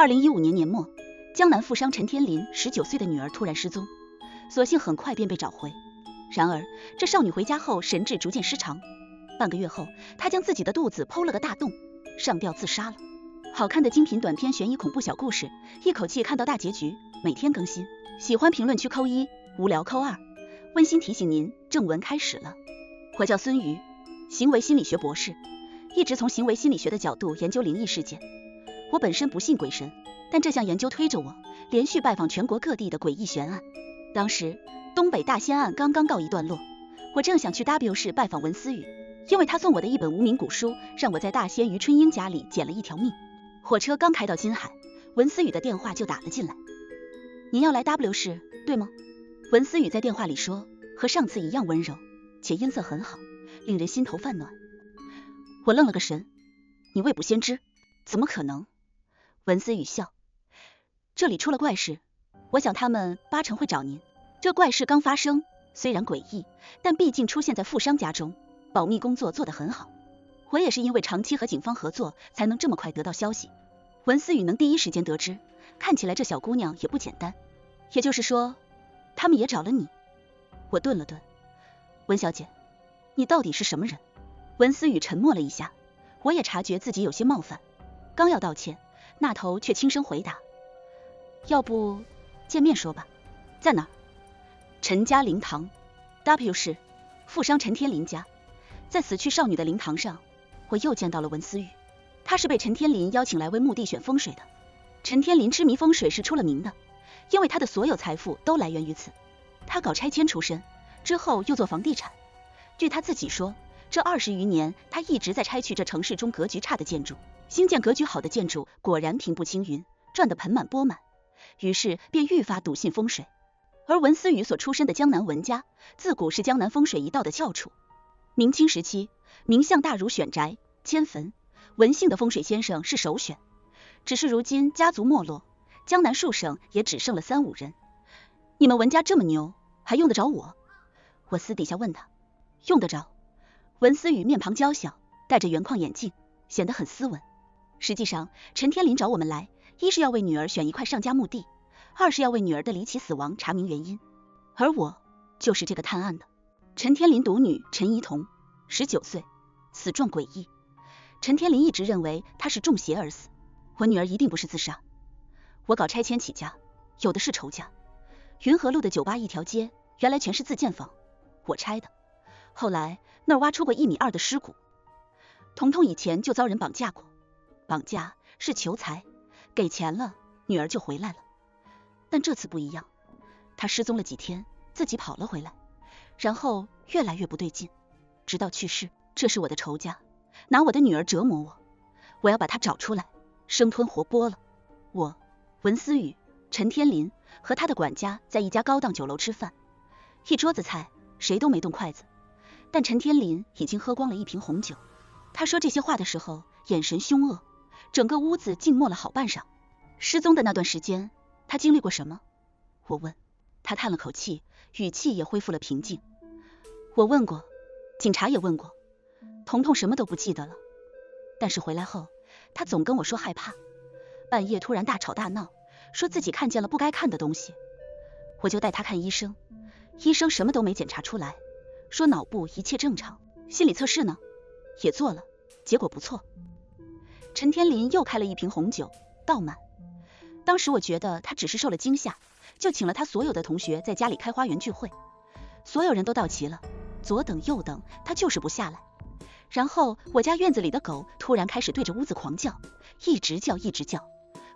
2015年年末，江南富商陈天林19岁的女儿突然失踪，所幸很快便被找回。然而，这少女回家后神志逐渐失常，半个月后，她将自己的肚子剖了个大洞，上吊自杀了。好看的精品短片悬疑恐怖小故事，一口气看到大结局，每天更新。喜欢评论区扣1，无聊扣2。温馨提醒您，正文开始了。我叫孙瑜，行为心理学博士，一直从行为心理学的角度研究灵异事件。我本身不信鬼神，但这项研究推着我连续拜访全国各地的诡异悬案。当时东北大仙案刚刚告一段落，我正想去 W 市拜访文思雨，因为他送我的一本无名古书，让我在大仙于春英家里捡了一条命。火车刚开到金海，文思雨的电话就打了进来。您要来 W 市，对吗？文思雨在电话里说，和上次一样温柔，且音色很好，令人心头泛暖。我愣了个神，你未卜先知？怎么可能？文思雨笑，这里出了怪事，我想他们8成会找您。这怪事刚发生，虽然诡异，但毕竟出现在富商家中，保密工作做得很好。我也是因为长期和警方合作，才能这么快得到消息。文思雨能第一时间得知，看起来这小姑娘也不简单。也就是说，他们也找了你。我顿了顿，文小姐，你到底是什么人？文思雨沉默了一下，我也察觉自己有些冒犯，刚要道歉，那头却轻声回答，要不见面说吧。在哪儿？陈家灵堂 W 市富商陈天林家。在死去少女的灵堂上，我又见到了文思雨。她是被陈天林邀请来为墓地选风水的。陈天林痴迷风水是出了名的，因为他的所有财富都来源于此。他搞拆迁出身，之后又做房地产。据他自己说，这20余年他一直在拆去这城市中格局差的建筑，兴建格局好的建筑，果然平步青云，赚得盆满钵满，于是便愈发笃信风水。而文思雨所出身的江南文家，自古是江南风水一道的翘楚。明清时期，名相大儒选宅迁坟，文姓的风水先生是首选。只是如今家族没落，江南数省也只剩了3、5人。你们文家这么牛，还用得着我？我私底下问他。用得着。文思雨面庞娇小，戴着圆框眼镜，显得很斯文。实际上，陈天林找我们来，一是要为女儿选一块上家墓地，二是要为女儿的离奇死亡查明原因。而我就是这个探案的。陈天林独女陈怡彤，19岁，死状诡异。陈天林一直认为她是中邪而死，我女儿一定不是自杀。我搞拆迁起家，有的是仇家。云河路的酒吧一条街，原来全是自建房，我拆的。后来那儿挖出过1.2米的尸骨。彤彤以前就遭人绑架过，绑架是求财，给钱了，女儿就回来了。但这次不一样，她失踪了几天，自己跑了回来，然后越来越不对劲，直到去世。这是我的仇家，拿我的女儿折磨我，我要把她找出来，生吞活剥了。我文思雨、陈天林和他的管家在一家高档酒楼吃饭，一桌子菜，谁都没动筷子，但陈天林已经喝光了1瓶红酒。他说这些话的时候，眼神凶恶，整个屋子静默了好半晌。失踪的那段时间，他经历过什么？我问。他叹了口气，语气也恢复了平静。我问过，警察也问过，彤彤什么都不记得了。但是回来后，他总跟我说害怕，半夜突然大吵大闹，说自己看见了不该看的东西。我就带他看医生，医生什么都没检查出来，说脑部一切正常。心理测试呢，也做了，结果不错。陈天林又开了1瓶红酒，倒满。当时我觉得他只是受了惊吓，就请了他所有的同学在家里开花园聚会。所有人都到齐了，左等右等，他就是不下来。然后我家院子里的狗突然开始对着屋子狂叫，一直叫一直叫，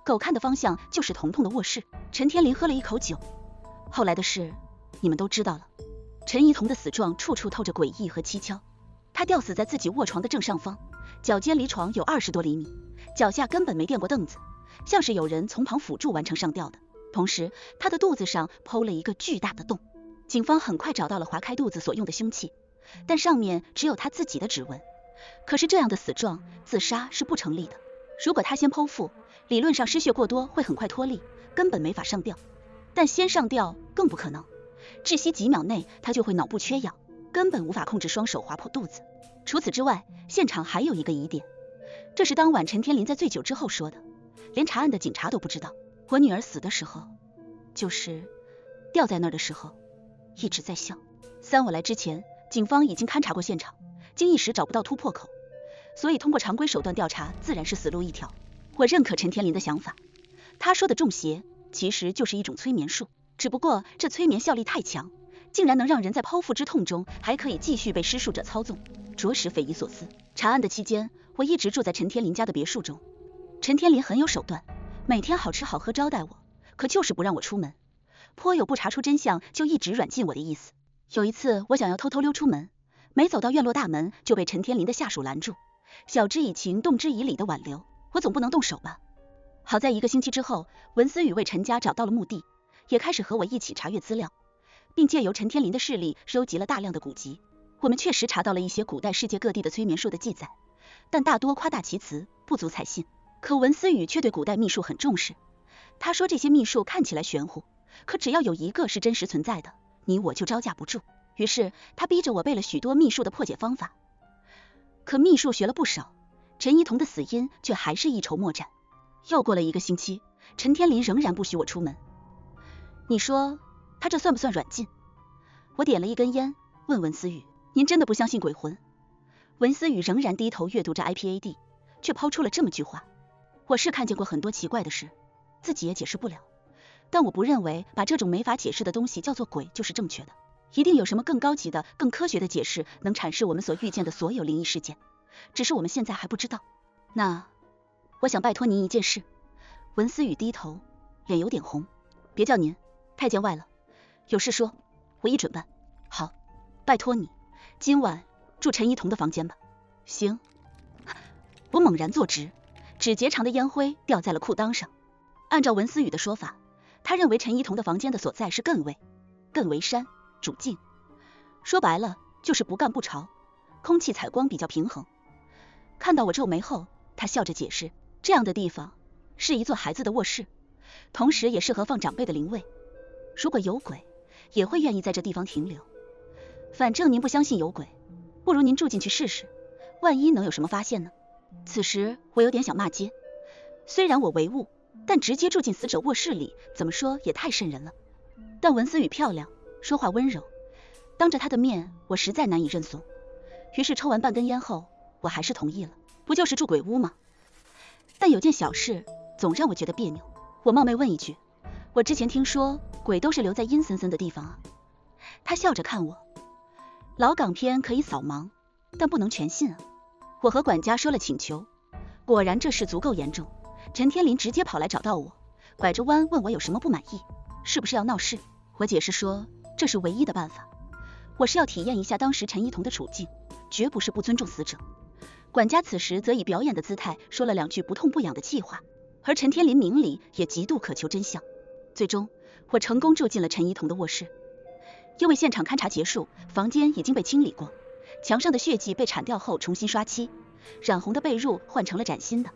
狗看的方向就是彤彤的卧室。陈天林喝了1口酒。后来的事你们都知道了。陈怡彤的死状处处透着诡异和蹊跷。她吊死在自己卧床的正上方，脚尖离床有20多厘米，脚下根本没垫过凳子，像是有人从旁辅助完成上吊的。同时她的肚子上剖了一个巨大的洞。警方很快找到了划开肚子所用的凶器，但上面只有她自己的指纹。可是这样的死状，自杀是不成立的。如果她先剖腹，理论上失血过多会很快脱力，根本没法上吊。但先上吊更不可能，窒息几秒内她就会脑部缺氧，根本无法控制双手划破肚子。除此之外，现场还有一个疑点，这是当晚陈天林在醉酒之后说的。连查案的警察都不知道。我女儿死的时候，就是掉在那儿的时候，一直在笑。我来之前，警方已经勘察过现场，竟一时找不到突破口，所以通过常规手段调查，自然是死路一条。我认可陈天林的想法，他说的中邪其实就是一种催眠术，只不过这催眠效力太强，竟然能让人在剖腹之痛中还可以继续被施术者操纵，着实匪夷所思。查案的期间，我一直住在陈天林家的别墅中。陈天林很有手段，每天好吃好喝招待我，可就是不让我出门，颇有不查出真相就一直软禁我的意思。有一次我想要偷偷溜出门，没走到院落大门就被陈天林的下属拦住，晓之以情动之以理的挽留，我总不能动手吧。好在1个星期之后，文思雨为陈家找到了目的，也开始和我一起查阅资料，并借由陈天林的势力收集了大量的古籍。我们确实查到了一些古代世界各地的催眠术的记载，但大多夸大其词，不足采信。可文思雨却对古代秘术很重视，他说这些秘术看起来玄乎，可只要有一个是真实存在的，你我就招架不住。于是他逼着我背了许多秘术的破解方法，可秘术学了不少，陈一彤的死因却还是一筹莫展。又过了1个星期，陈天林仍然不许我出门。你说他这算不算软禁？我点了一根烟，问文思雨，您真的不相信鬼魂？文思雨仍然低头阅读着 IPAD， 却抛出了这么句话：我是看见过很多奇怪的事，自己也解释不了，但我不认为把这种没法解释的东西叫做鬼就是正确的，一定有什么更高级的、更科学的解释能阐释我们所遇见的所有灵异事件，只是我们现在还不知道。那我想拜托您一件事。文思雨低头，脸有点红。别叫您，太见外了，有事说，我一准办。好，拜托你，今晚住陈一彤的房间吧。行。我猛然坐直，指节长的烟灰掉在了裤裆上。按照文思雨的说法，他认为陈一彤的房间的所在是艮位，艮为山，主静，说白了就是不干不潮，空气采光比较平衡。看到我皱眉后，他笑着解释，这样的地方是一座孩子的卧室，同时也适合放长辈的灵位，如果有鬼也会愿意在这地方停留。反正您不相信有鬼，不如您住进去试试，万一能有什么发现呢？此时我有点想骂街，虽然我唯物，但直接住进死者卧室里，怎么说也太瘆人了。但文思雨漂亮，说话温柔，当着她的面我实在难以认怂，于是抽完半根烟后，我还是同意了。不就是住鬼屋吗？但有件小事总让我觉得别扭。我冒昧问一句，我之前听说鬼都是留在阴森森的地方啊。他笑着看我，老港片可以扫盲，但不能全信啊。我和管家说了请求，果然这事足够严重。陈天林直接跑来找到我，拐着弯问我有什么不满意，是不是要闹事。我解释说这是唯一的办法，我是要体验一下当时陈一彤的处境，绝不是不尊重死者。管家此时则以表演的姿态说了2句不痛不痒的气话，而陈天林明里也极度渴求真相。最终我成功住进了陈一彤的卧室。因为现场勘查结束，房间已经被清理过，墙上的血迹被铲掉后重新刷漆，染红的被褥换成了崭新的，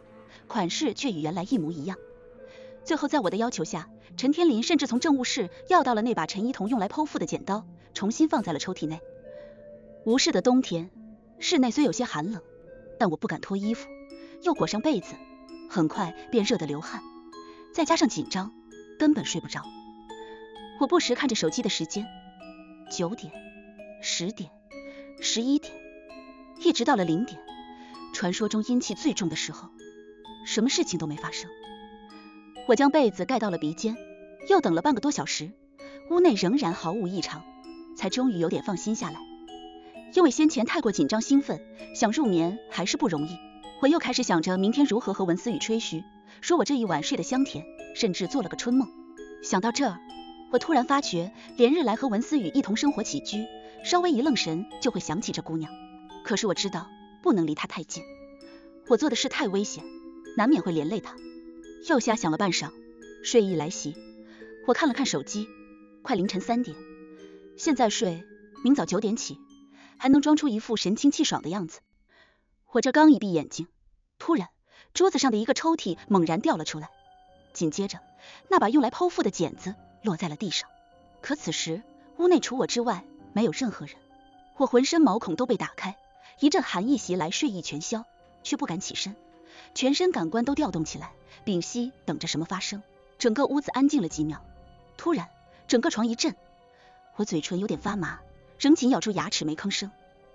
款式却与原来一模一样。最后在我的要求下，陈天林甚至从政务室要到了那把陈一彤用来剖腹的剪刀，重新放在了抽屉内。无事的冬天，室内虽有些寒冷，但我不敢脱衣服，又裹上被子，很快便热得流汗，再加上紧张，根本睡不着。我不时看着手机的时间，9点、10点、11点，一直到了0点，传说中阴气最重的时候，什么事情都没发生。我将被子盖到了鼻尖，又等了半个多小时，屋内仍然毫无异常，才终于有点放心下来。因为先前太过紧张兴奋，想入眠还是不容易。我又开始想着明天如何和文思雨吹嘘，说我这一晚睡得香甜，甚至做了个春梦。想到这儿，我突然发觉连日来和文思雨一同生活起居，稍微一愣神就会想起这姑娘。可是我知道不能离她太近，我做的事太危险，难免会连累她。又瞎想了半晌，睡意来袭，我看了看手机，快凌晨3点，现在睡，明早9点起，还能装出一副神清气爽的样子。我这刚一闭眼睛，突然桌子上的一个抽屉猛然掉了出来，紧接着那把用来剖腹的剪子落在了地上。可此时屋内除我之外没有任何人，我浑身毛孔都被打开，一阵寒意袭来，睡意全消，却不敢起身，全身感官都调动起来，屏息等着什么发生。整个屋子安静了几秒，突然整个床一震，我嘴唇有点发麻，仍紧咬住牙齿没吭声。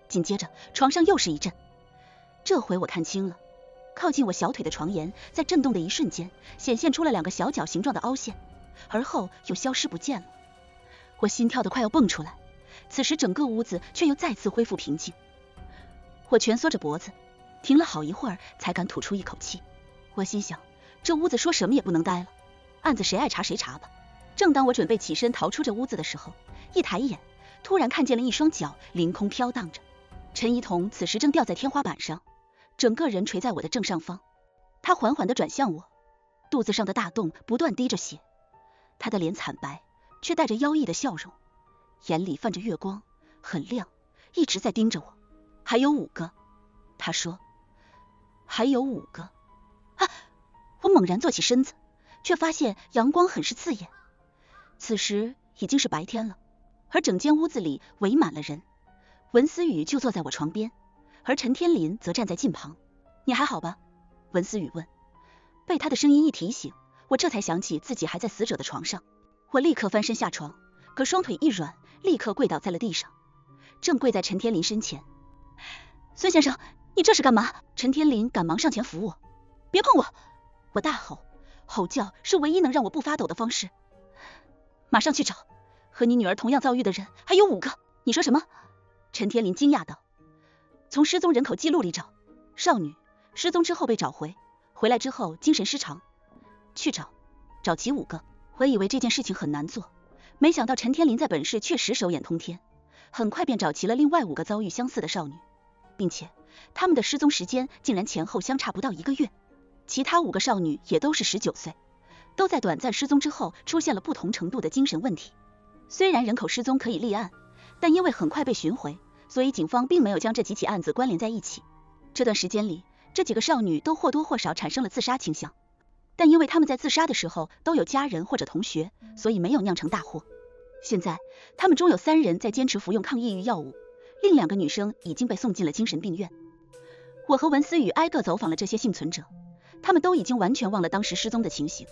紧接着床上又是一震，这回我看清了，靠近我小腿的床沿在震动的一瞬间显现出了2个小脚形状的凹陷，而后又消失不见了。我心跳得快要蹦出来，此时整个屋子却又再次恢复平静。我蜷缩着脖子，停了好一会儿才敢吐出一口气。我心想，这屋子说什么也不能待了，案子谁爱查谁查吧。正当我准备起身逃出这屋子的时候，一抬眼突然看见了一双脚凌空飘荡着。陈一彤此时正吊在天花板上，整个人垂在我的正上方。他缓缓地转向我，肚子上的大洞不断滴着血，他的脸惨白，却带着妖异的笑容，眼里泛着月光，很亮，一直在盯着我。还有5个，他说，还有5个。啊！我猛然坐起身子，却发现阳光很是刺眼。此时已经是白天了，而整间屋子里围满了人。文思雨就坐在我床边，而陈天林则站在近旁。你还好吧？文思雨问。被他的声音一提醒，我这才想起自己还在死者的床上。我立刻翻身下床，可双腿一软，立刻跪倒在了地上，正跪在陈天林身前。孙先生，你这是干嘛？陈天林赶忙上前扶我。别碰我！我大吼，吼叫是唯一能让我不发抖的方式。马上去找，和你女儿同样遭遇的人还有5个。你说什么？陈天林惊讶道。从失踪人口记录里找，少女失踪之后被找回，回来之后精神失常。去找，找齐5个。我以为这件事情很难做，没想到陈天林在本市确实手眼通天，很快便找齐了另外5个遭遇相似的少女，并且他们的失踪时间竟然前后相差不到1个月。其他5个少女也都是19岁，都在短暂失踪之后出现了不同程度的精神问题。虽然人口失踪可以立案，但因为很快被寻回，所以警方并没有将这几起案子关联在一起。这段时间里，这几个少女都或多或少产生了自杀倾向，但因为他们在自杀的时候都有家人或者同学，所以没有酿成大祸。现在他们中有3人在坚持服用抗抑郁药物，另2个女生已经被送进了精神病院。我和文思雨挨个走访了这些幸存者，他们都已经完全忘了当时失踪的情形，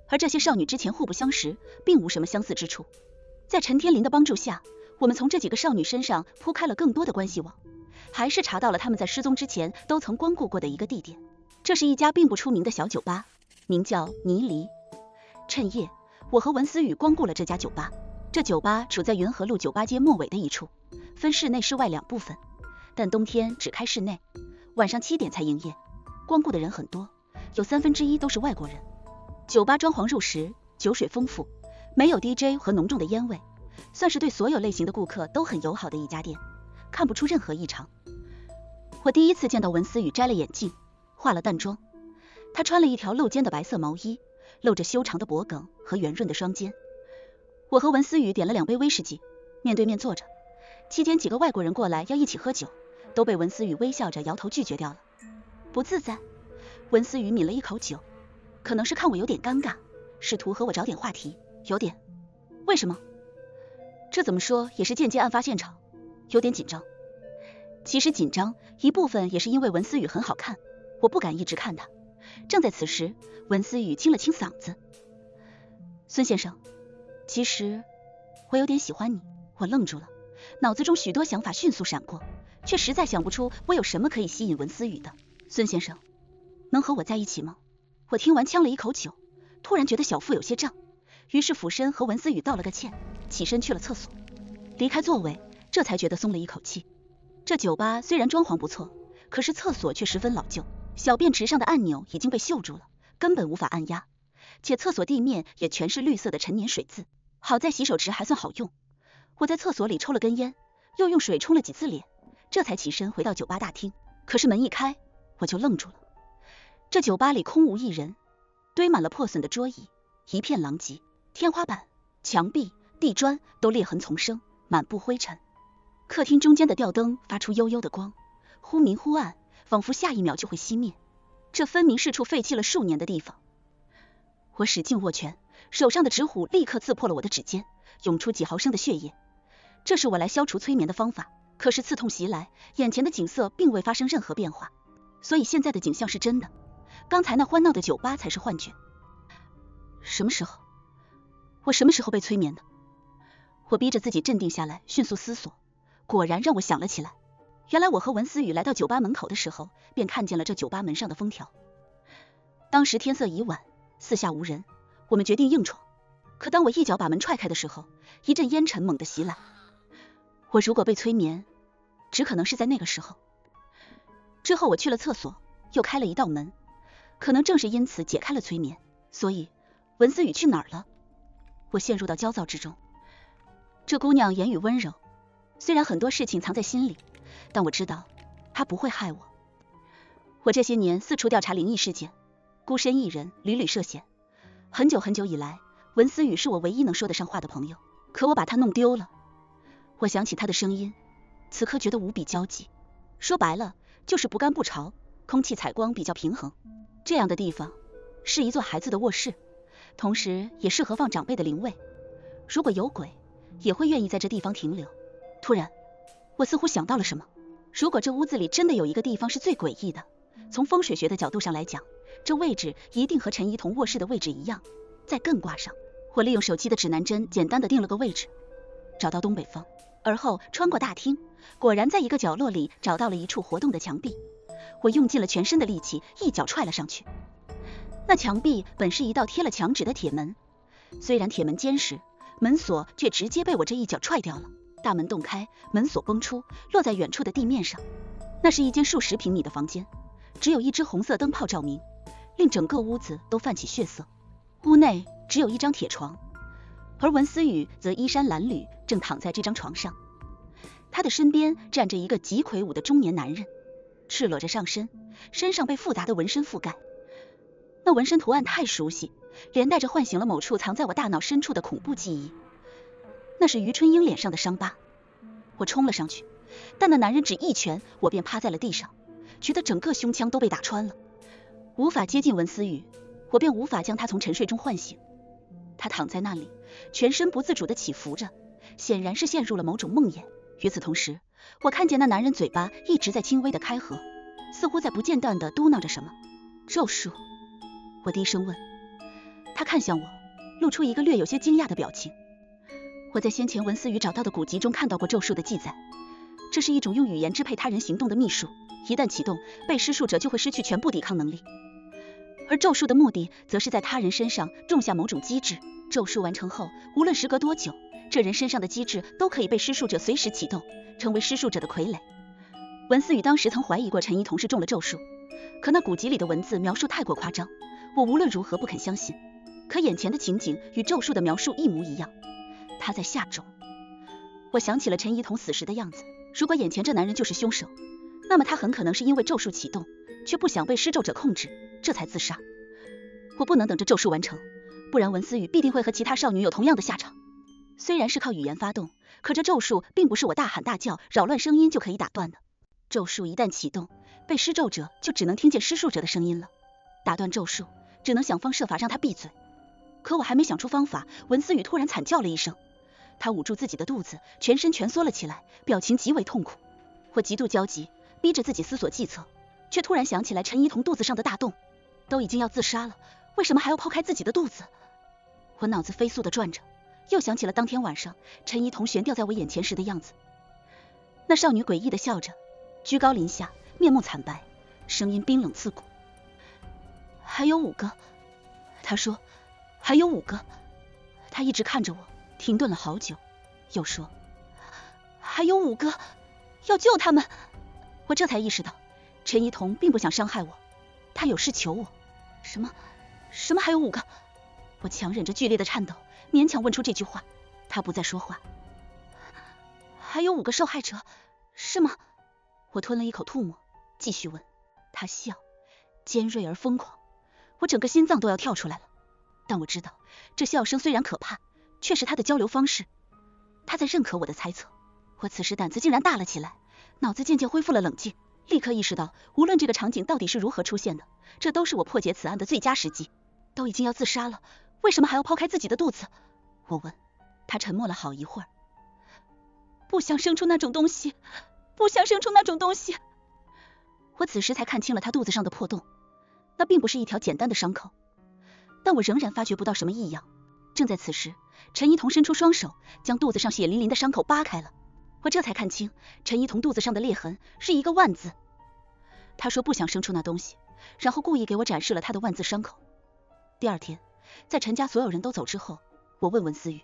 而这些少女之前互不相识，并无什么相似之处。在陈天林的帮助下，我们从这几个少女身上铺开了更多的关系网，还是查到了他们在失踪之前都曾光顾过的一个地点。这是一家并不出名的小酒吧，名叫泥犁。趁夜，我和文思雨光顾了这家酒吧。这酒吧处在云河路酒吧街末尾的一处，分室内室外2部分，但冬天只开室内，晚上7点才营业。光顾的人很多，有1/3都是外国人。酒吧装潢入时，酒水丰富，没有 DJ 和浓重的烟味，算是对所有类型的顾客都很友好的一家店，看不出任何异常。我第一次见到文思雨摘了眼镜，化了淡妆，她穿了一条露肩的白色毛衣，露着修长的脖颈和圆润的双肩。我和文思雨点了2杯威士忌，面对面坐着。期间几个外国人过来要一起喝酒，都被文思雨微笑着摇头拒绝掉了。不自在，文思雨抿了一口酒，可能是看我有点尴尬，试图和我找点话题。有点？为什么？这怎么说也是间接案发现场，有点紧张。其实紧张一部分也是因为文思雨很好看，我不敢一直看她。正在此时，文思雨清了清嗓子。孙先生，其实我有点喜欢你。我愣住了，脑子中许多想法迅速闪过，却实在想不出我有什么可以吸引文思雨的。孙先生，能和我在一起吗？我听完呛了一口酒，突然觉得小腹有些胀，于是俯身和文思雨道了个歉，起身去了厕所。离开座位，这才觉得松了一口气。这酒吧虽然装潢不错，可是厕所却十分老旧，小便池上的按钮已经被锈住了，根本无法按压，且厕所地面也全是绿色的陈年水渍。好在洗手池还算好用，我在厕所里抽了根烟，又用水冲了几次脸，这才起身回到酒吧大厅。可是门一开，我就愣住了。这酒吧里空无一人，堆满了破损的桌椅，一片狼藉，天花板、墙壁、地砖都裂痕丛生，满布灰尘。客厅中间的吊灯发出幽幽的光，忽明忽暗，仿佛下一秒就会熄灭。这分明是处废弃了数年的地方。我使劲握拳，手上的纸虎立刻刺破了我的指尖，涌出几毫升的血液。这是我来消除催眠的方法，可是刺痛袭来，眼前的景色并未发生任何变化，所以现在的景象是真的。刚才那欢闹的酒吧才是幻觉。什么时候？我什么时候被催眠的？我逼着自己镇定下来，迅速思索，果然让我想了起来。原来我和文思雨来到酒吧门口的时候，便看见了这酒吧门上的封条。当时天色已晚，四下无人，我们决定硬闯。可当我一脚把门踹开的时候，一阵烟尘猛地袭来。我如果被催眠，只可能是在那个时候。之后我去了厕所，又开了一道门，可能正是因此解开了催眠。所以文思雨去哪儿了？我陷入到焦躁之中。这姑娘言语温柔，虽然很多事情藏在心里，但我知道她不会害我。我这些年四处调查灵异事件，孤身一人，屡屡涉险。很久很久以来，文思雨是我唯一能说得上话的朋友，可我把她弄丢了。我想起她的声音，此刻觉得无比焦急。说白了，就是不干不潮，空气采光比较平衡。这样的地方是一座孩子的卧室，同时也适合放长辈的灵位。如果有鬼，也会愿意在这地方停留。突然，我似乎想到了什么。如果这屋子里真的有一个地方是最诡异的，从风水学的角度上来讲，这位置一定和陈怡彤卧室的位置一样。在艮卦上，我利用手机的指南针简单的定了个位置，找到东北方，而后穿过大厅，果然在一个角落里找到了一处活动的墙壁。我用尽了全身的力气，一脚踹了上去。那墙壁本是一道贴了墙纸的铁门，虽然铁门坚实，门锁却直接被我这一脚踹掉了。大门洞开，门锁崩出，落在远处的地面上。那是一间数十平米的房间，只有一只红色灯泡照明，令整个屋子都泛起血色。屋内只有一张铁床，而文思雨则衣衫褴褛，正躺在这张床上。他的身边站着一个极魁梧的中年男人，赤裸着上身，身上被复杂的纹身覆盖。那纹身图案太熟悉，连带着唤醒了某处藏在我大脑深处的恐怖记忆。那是余春英脸上的伤疤。我冲了上去，但那男人只一拳，我便趴在了地上，觉得整个胸腔都被打穿了。无法接近文思雨，我便无法将他从沉睡中唤醒。他躺在那里，全身不自主地起伏着，显然是陷入了某种梦魇。与此同时，我看见那男人嘴巴一直在轻微的开合，似乎在不间断地嘟囔着什么。咒术，我低声问。他看向我，露出一个略有些惊讶的表情。我在先前文思雨找到的古籍中看到过咒术的记载，这是一种用语言支配他人行动的秘术，一旦启动，被施术者就会失去全部抵抗能力。而咒术的目的则是在他人身上种下某种机制，咒术完成后，无论时隔多久，这人身上的机制都可以被施术者随时启动，成为施术者的傀儡。文思雨当时曾怀疑过陈怡彤是中了咒术，可那古籍里的文字描述太过夸张，我无论如何不肯相信。可眼前的情景与咒术的描述一模一样，他在下咒。我想起了陈怡彤死时的样子，如果眼前这男人就是凶手，那么他很可能是因为咒术启动，却不想被施咒者控制，这才自杀。我不能等着咒术完成，不然文思雨必定会和其他少女有同样的下场。虽然是靠语言发动，可这咒术并不是我大喊大叫、扰乱声音就可以打断的。咒术一旦启动，被施咒者就只能听见施术者的声音了。打断咒术，只能想方设法让他闭嘴。可我还没想出方法，文思雨突然惨叫了一声，她捂住自己的肚子，全身蜷缩了起来，表情极为痛苦。我极度焦急，逼着自己思索计策，却突然想起来陈怡彤肚子上的大洞，都已经要自杀了，为什么还要剖开自己的肚子？我脑子飞速地转着，又想起了当天晚上陈怡彤悬吊在我眼前时的样子。那少女诡异地笑着，居高临下，面目惨白，声音冰冷刺骨。还有5个，她说，还有5个。她一直看着我，停顿了好久，又说，还有5个，要救他们。我这才意识到，陈怡彤并不想伤害我，她有事求我。什么还有5个？我强忍着剧烈的颤抖，勉强问出这句话。她不再说话。还有5个受害者，是吗？我吞了一口吐沫，继续问。她笑，尖锐而疯狂，我整个心脏都要跳出来了。但我知道，这笑声虽然可怕，却是她的交流方式。她在认可我的猜测。我此时胆子竟然大了起来，脑子渐渐恢复了冷静，立刻意识到，无论这个场景到底是如何出现的，这都是我破解此案的最佳时机。都已经要自杀了，为什么还要剖开自己的肚子？我问。她沉默了好一会儿。不想生出那种东西，不想生出那种东西。我此时才看清了她肚子上的破洞，那并不是一条简单的伤口，但我仍然发觉不到什么异样。正在此时，陈一彤伸出双手，将肚子上血淋淋的伤口扒开了。我这才看清，陈一彤肚子上的裂痕是一个万字。他说不想生出那东西，然后故意给我展示了他的万字伤口。第二天，在陈家所有人都走之后，我问文思雨，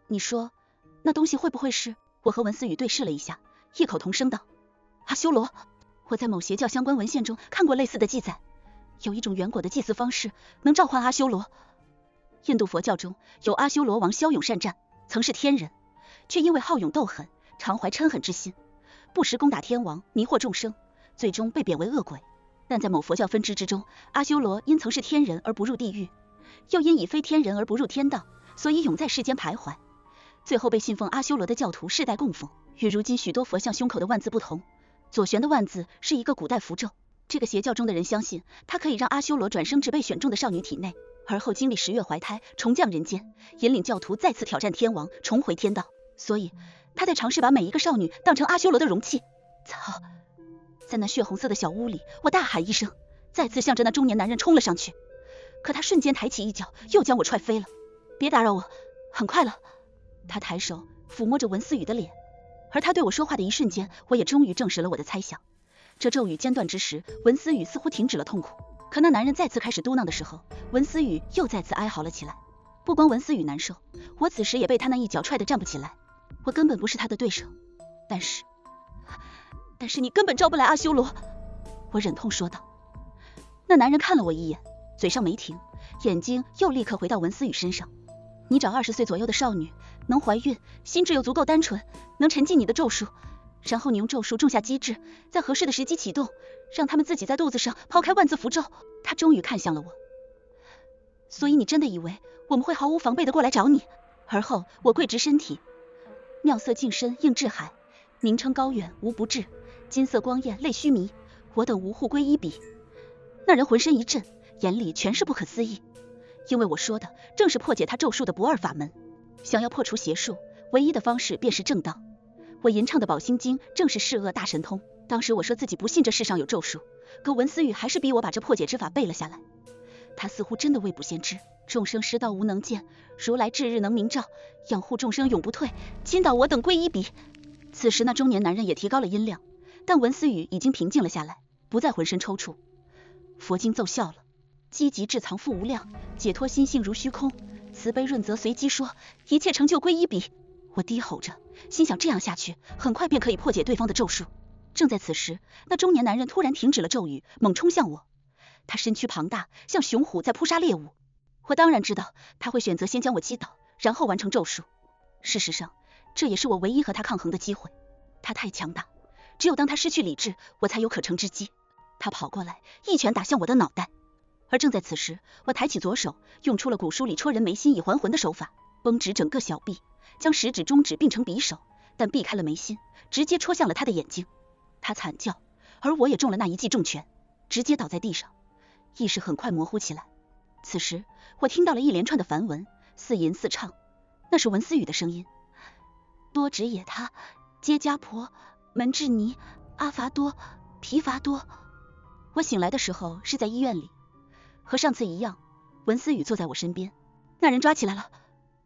你说那东西会不会是？我和文思雨对视了一下，异口同声道，阿修罗。我在某邪教相关文献中看过类似的记载，有一种远古的祭祀方式能召唤阿修罗。印度佛教中有阿修罗王骁勇善战，曾是天人，却因为好勇斗狠，常怀嗔恨之心，不时攻打天王，迷惑众生，最终被贬为恶鬼。但在某佛教分支之中，阿修罗因曾是天人而不入地狱，又因已非天人而不入天道，所以永在世间徘徊，最后被信奉阿修罗的教徒世代供奉。与如今许多佛像胸口的万字不同，左旋的万字是一个古代符咒。这个邪教中的人相信，它可以让阿修罗转生至被选中的少女体内，而后经历10月怀胎，重降人间，引领教徒再次挑战天王，重回天道。所以他在尝试把每一个少女当成阿修罗的容器。操！在那血红色的小屋里，我大喊一声，再次向着那中年男人冲了上去。可他瞬间抬起一脚，又将我踹飞了。别打扰我，很快了。他抬手抚摸着文思雨的脸，而他对我说话的一瞬间，我也终于证实了我的猜想。这咒语间断之时，文思雨似乎停止了痛苦，可那男人再次开始嘟囔的时候，文思雨又再次哀嚎了起来。不光文思雨难受，我此时也被他那一脚踹得站不起来。我根本不是他的对手，但是你根本招不来阿修罗，我忍痛说道。那男人看了我一眼，嘴上没停，眼睛又立刻回到文思雨身上。你找20岁左右的少女，能怀孕，心智又足够单纯，能沉浸你的咒术，然后你用咒术种下机制，在合适的时机启动，让他们自己在肚子上抛开万字符咒。他终于看向了我。所以你真的以为我们会毫无防备的过来找你？而后我跪直身体，妙色净身应至海，名称高远无不至，金色光艳泪须弥，我等无护归依彼。那人浑身一震，眼里全是不可思议，因为我说的正是破解他咒术的不二法门。想要破除邪术，唯一的方式便是正道。我吟唱的宝心经正是世恶大神通。当时我说自己不信这世上有咒术，可文思雨还是逼我把这破解之法背了下来。他似乎真的未卜先知，众生师道无能见，如来至日能明照，养护众生永不退，亲导我等归依彼。此时那中年男人也提高了音量，但文思雨已经平静了下来，不再浑身抽搐。佛经奏效了，积极至藏富无量，解脱心性如虚空，慈悲润泽随机说，一切成就归依彼。我低吼着，心想这样下去，很快便可以破解对方的咒术。正在此时，那中年男人突然停止了咒语，猛冲向我。他身躯庞大，像雄虎在扑杀猎物。我当然知道他会选择先将我击倒，然后完成咒术。事实上，这也是我唯一和他抗衡的机会。他太强大，只有当他失去理智，我才有可乘之机。他跑过来，一拳打向我的脑袋。而正在此时，我抬起左手，用出了古书里戳人眉心以还魂的手法，绷直整个小臂，将食指中指并成匕首，但避开了眉心，直接戳向了他的眼睛。他惨叫，而我也中了那一记重拳，直接倒在地上，意识很快模糊起来。此时我听到了一连串的梵文，似吟似唱，那是文思雨的声音。多指也他，揭迦婆，门智尼，阿伐多，毗伐多。我醒来的时候是在医院里，和上次一样，文思雨坐在我身边。那人抓起来了？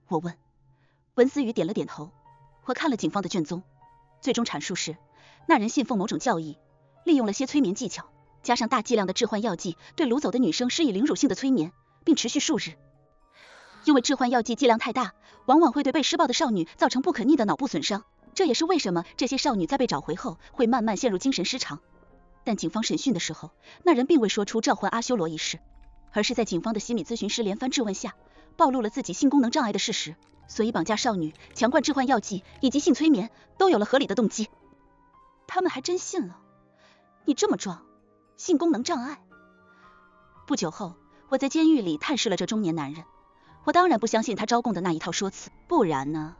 我问。文思雨点了点头。我看了警方的卷宗，最终阐述是，那人信奉某种教义，利用了些催眠技巧，加上大剂量的致幻药剂，对掳走的女生施以凌辱性的催眠，并持续数日。因为致幻药剂剂量太大，往往会对被施暴的少女造成不可逆的脑部损伤，这也是为什么这些少女在被找回后会慢慢陷入精神失常。但警方审讯的时候，那人并未说出召唤阿修罗一事，而是在警方的心理咨询师连番质问下，暴露了自己性功能障碍的事实，所以绑架少女、强灌致幻药剂以及性催眠都有了合理的动机。他们还真信了。你这么壮，性功能障碍？不久后，我在监狱里探视了这中年男人。我当然不相信他招供的那一套说辞，不然呢？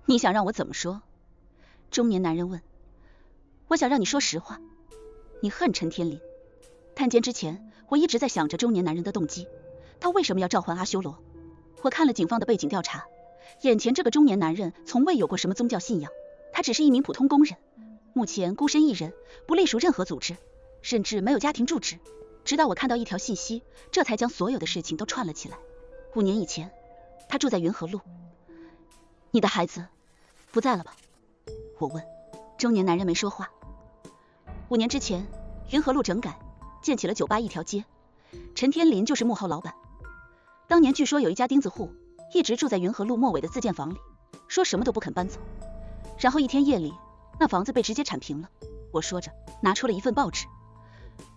你想让我怎么说？中年男人问。我想让你说实话。你恨陈天林。探监之前，我一直在想着中年男人的动机，他为什么要召唤阿修罗？我看了警方的背景调查，眼前这个中年男人从未有过什么宗教信仰，他只是一名普通工人，目前孤身一人，不隶属任何组织，甚至没有家庭住址。直到我看到一条信息，这才将所有的事情都串了起来。5年以前，他住在云河路。你的孩子不在了吧？我问。中年男人没说话。5年之前，云河路整改，建起了酒吧一条街，陈天林就是幕后老板。当年据说有一家钉子户一直住在云河路末尾的自建房里，说什么都不肯搬走。然后一天夜里，那房子被直接铲平了。我说着，拿出了一份报纸，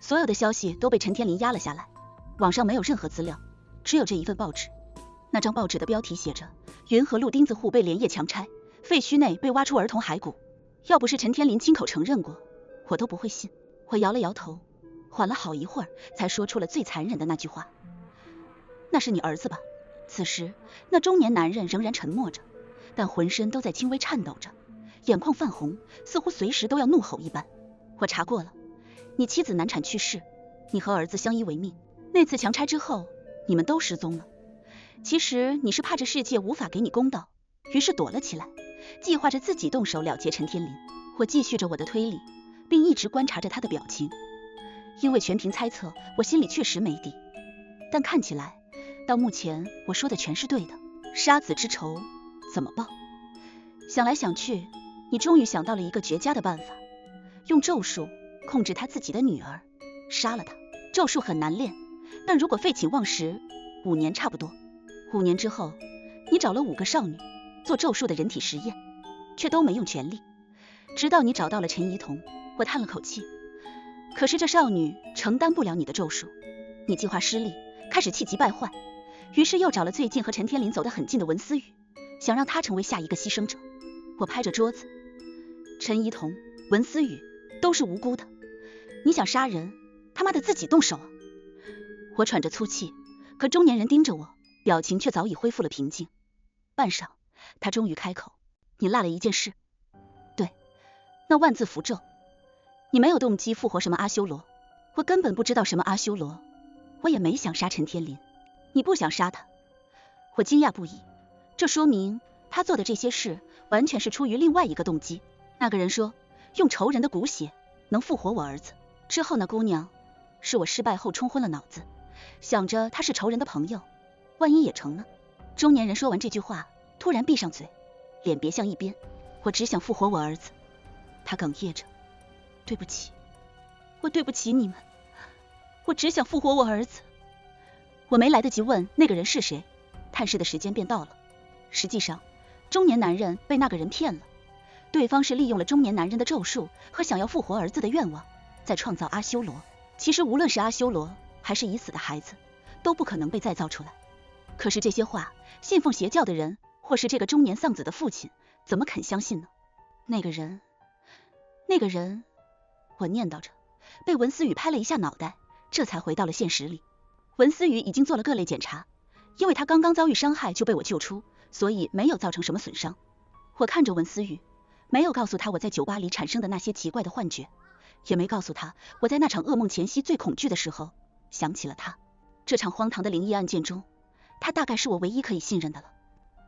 所有的消息都被陈天林压了下来，网上没有任何资料，只有这一份报纸。那张报纸的标题写着云河路钉子户被连夜强拆，废墟内被挖出儿童骸骨。要不是陈天林亲口承认过，我都不会信。我摇了摇头，缓了好一会儿，才说出了最残忍的那句话：那是你儿子吧？此时那中年男人仍然沉默着，但浑身都在轻微颤抖着，眼眶泛红，似乎随时都要怒吼一般。我查过了，你妻子难产去世，你和儿子相依为命。那次强拆之后，你们都失踪了。其实你是怕这世界无法给你公道，于是躲了起来，计划着自己动手了结陈天林。我继续着我的推理，并一直观察着他的表情，因为全凭猜测，我心里确实没底。但看起来，到目前我说的全是对的。杀子之仇怎么报？想来想去，你终于想到了一个绝佳的办法，用咒术控制他自己的女儿，杀了他。咒术很难练，但如果废寝忘食，5年差不多。5年之后，你找了5个少女做咒术的人体实验，却都没用全力。直到你找到了陈怡彤，我叹了口气。可是这少女承担不了你的咒术，你计划失利，开始气急败坏，于是又找了最近和陈天林走得很近的文思雨，想让他成为下一个牺牲者。我拍着桌子，陈怡彤、文思雨都是无辜的，你想杀人，他妈的自己动手啊！我喘着粗气，可中年人盯着我，表情却早已恢复了平静。半晌，他终于开口：你落了一件事。对，那万字符咒。你没有动机复活什么阿修罗，我根本不知道什么阿修罗，我也没想杀陈天林。你不想杀他？我惊讶不已，这说明他做的这些事完全是出于另外一个动机。那个人说，用仇人的骨血能复活我儿子。之后那姑娘是我失败后冲昏了脑子，想着他是仇人的朋友，万一也成呢？中年人说完这句话，突然闭上嘴，脸别向一边。我只想复活我儿子。他哽咽着，对不起，我对不起你们，我只想复活我儿子。我没来得及问那个人是谁，探视的时间便到了。实际上，中年男人被那个人骗了，对方是利用了中年男人的咒术和想要复活儿子的愿望，在创造阿修罗。其实无论是阿修罗还是已死的孩子，都不可能被再造出来。可是这些话，信奉邪教的人或是这个中年丧子的父亲怎么肯相信呢？那个人，我念叨着，被文思雨拍了一下脑袋，这才回到了现实里。文思雨已经做了各类检查，因为他刚刚遭遇伤害就被我救出，所以没有造成什么损伤。我看着文思雨，没有告诉他我在酒吧里产生的那些奇怪的幻觉，也没告诉他我在那场噩梦前夕最恐惧的时候想起了他。这场荒唐的灵异案件中，他大概是我唯一可以信任的了。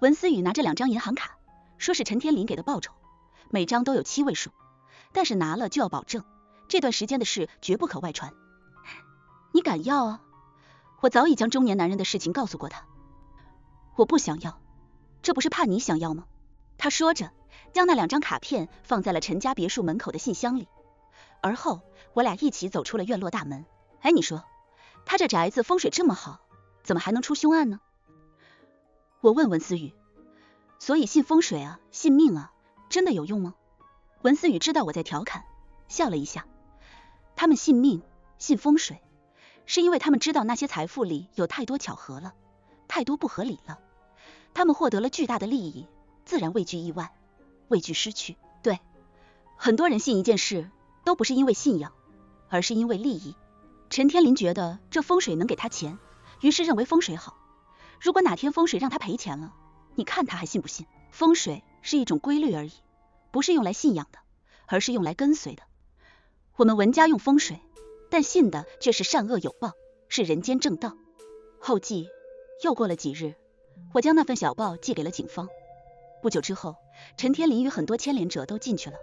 文思雨拿着2张银行卡，说是陈天林给的报酬，每张都有7位数，但是拿了就要保证这段时间的事绝不可外传。你敢要啊？我早已将中年男人的事情告诉过他。我不想要，这不是怕你想要吗？他说着，将那2张卡片放在了陈家别墅门口的信箱里。而后我俩一起走出了院落大门。哎，你说他这宅子风水这么好，怎么还能出凶案呢？我问文思雨。所以信风水啊，信命啊，真的有用吗？文思雨知道我在调侃，笑了一下。他们信命，信风水，是因为他们知道那些财富里有太多巧合了，太多不合理了。他们获得了巨大的利益，自然畏惧意外，畏惧失去。对，很多人信一件事都不是因为信仰，而是因为利益。陈天林觉得这风水能给他钱，于是认为风水好。如果哪天风水让他赔钱了，你看他还信不信？风水是一种规律而已，不是用来信仰的，而是用来跟随的。我们文家用风水，但信的却是善恶有报，是人间正道。后记，又过了几日，我将那份小报寄给了警方。不久之后，陈天林与很多牵连者都进去了。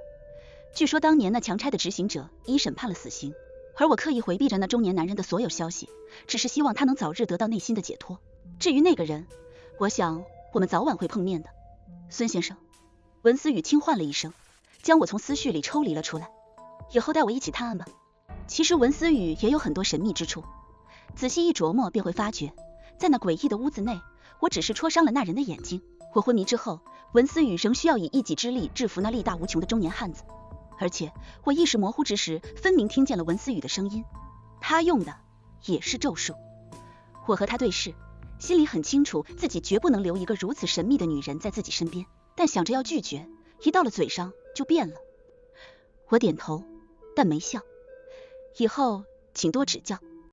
据说当年那强拆的执行者一审判了死刑，而我刻意回避着那中年男人的所有消息，只是希望他能早日得到内心的解脱。至于那个人，我想我们早晚会碰面的。孙先生。文思雨轻唤了一声，将我从思绪里抽离了出来。以后带我一起探案吧。其实文思雨也有很多神秘之处，仔细一琢磨便会发觉，在那诡异的屋子内，我只是戳伤了那人的眼睛。我昏迷之后，文思雨仍需要以一己之力制服那力大无穷的中年汉子。而且我意识模糊之时，分明听见了文思雨的声音，他用的也是咒术。我和他对视，心里很清楚自己绝不能留一个如此神秘的女人在自己身边，但想着要拒绝，一到了嘴上就变了。我点头，但没笑。以后请多指教。